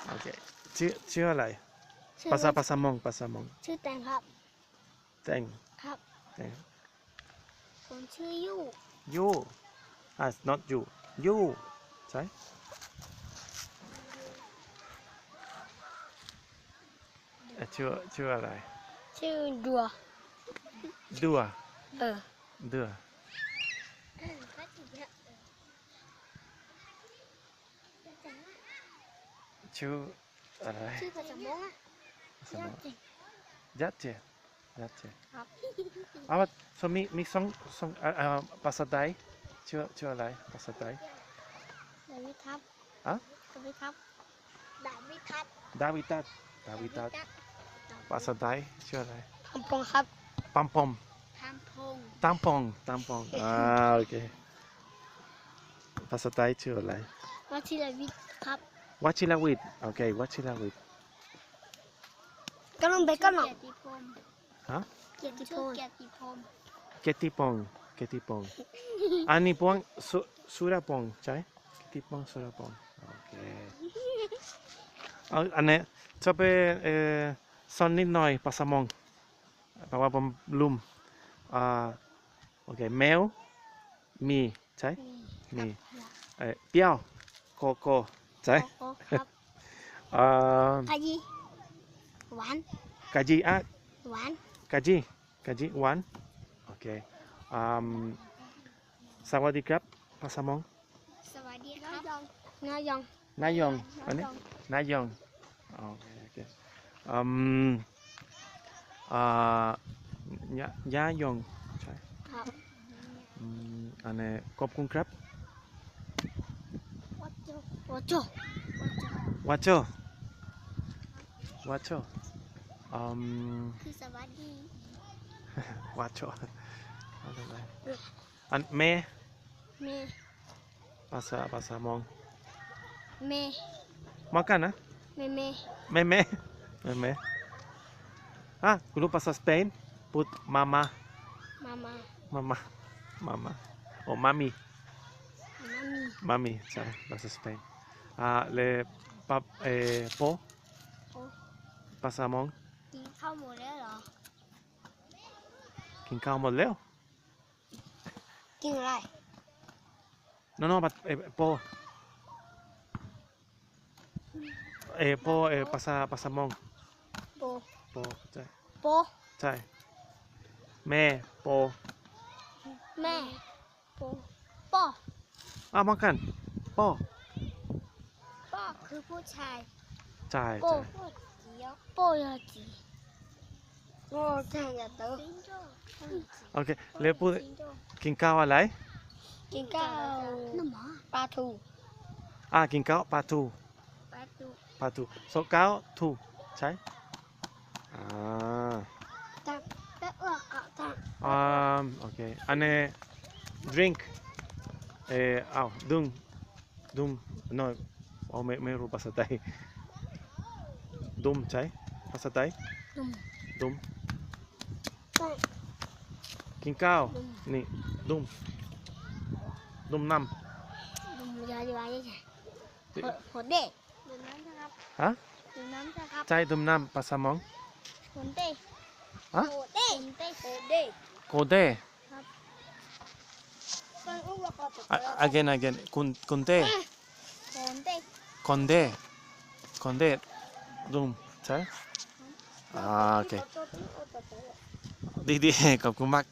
โอเคชื่ออะไรภาษามงชื่อแตงครับแตงครับ แตง ผมชื่อยู you not you ใช่ชื่ออะไร ชื่อดัว ดัว ดัว ชื่ออะไร ชื่อภาษามงอ่ะ ยัดเจครับ so มีสองภาษาไทยชื่ออะไรภาษาไทยดาวิทับ อะ ดาวิทับ ดาวิตัสภาษาไทยชื่ออะไร ทำพงครับ ปัมปอม ทำพง ตัมปองโอเคภาษาไทยชื่ออะไร วชิรวิทย์ครับ วชิรวิทย์โอเควชิรวิทย์ ก็ลงไปก็ลง ฮะ เกียรติพง เกติปองอันนี้ปองสุรปองใช่เกติปองสุรปองโอเคอันนี้จะเป็นสอนนิดหน่อยภาษามงเพราะว่าผมลืมโอเคแมวมีใช่มีเปรี้ยวโกโก้ใช่ ครับกะจีหวาน กะจีหวาน กะจีหวานโอเคสวัสดีครับภาษามง สวัสดีครับนายอง นายองอันนี้นายองโอเคยายองใช่ ครับ อันนี้ขอบคุณครับวัจโจ วัชโชคือสวัสดี วัชโชอันแม่ เม ภาษามง เม มากันนะ เม แม่คุณรู้ภาษาสเปนพูดมาม่า มาโอ้มามีใช่ภาษาสเปนle po ภาษามง กินข้าวหมดแล้วเหรอ กินข้าวหมดแล้ว กินอะไร no po ภาษามง โป ใช่ โป ใช่แม่โป แม่โปปอ มากันพ่อ ปอคือผู้ชาย ใช่ โปโปยาจีโอ้ใช่ยาเตอ โอเคแล้วพูดกินข้าวอะไร กินข้าวปลาทู กินข้าวปลาทูโซข้าวทูใช่แต่เอื้อกะตา โอเคอันนี้ drink ดื่มno ไม่รู้ภาษาไทยดื่มใช่ภาษาไทยดื่มกินข้าวนี่ดื่มน้ำยาดีวายใช่หดเด้ดื่มน้ำครับ ฮะ ดื่มน้ำครับ ใช่ดื่มน้ำภาษามง หดเด้ ฮะ โหเด้ โกเด้ ฟังอุ้มก็ตก again คุณเต้ คอนเด้ดื่มใช่โอเคดีขอบคุณมาก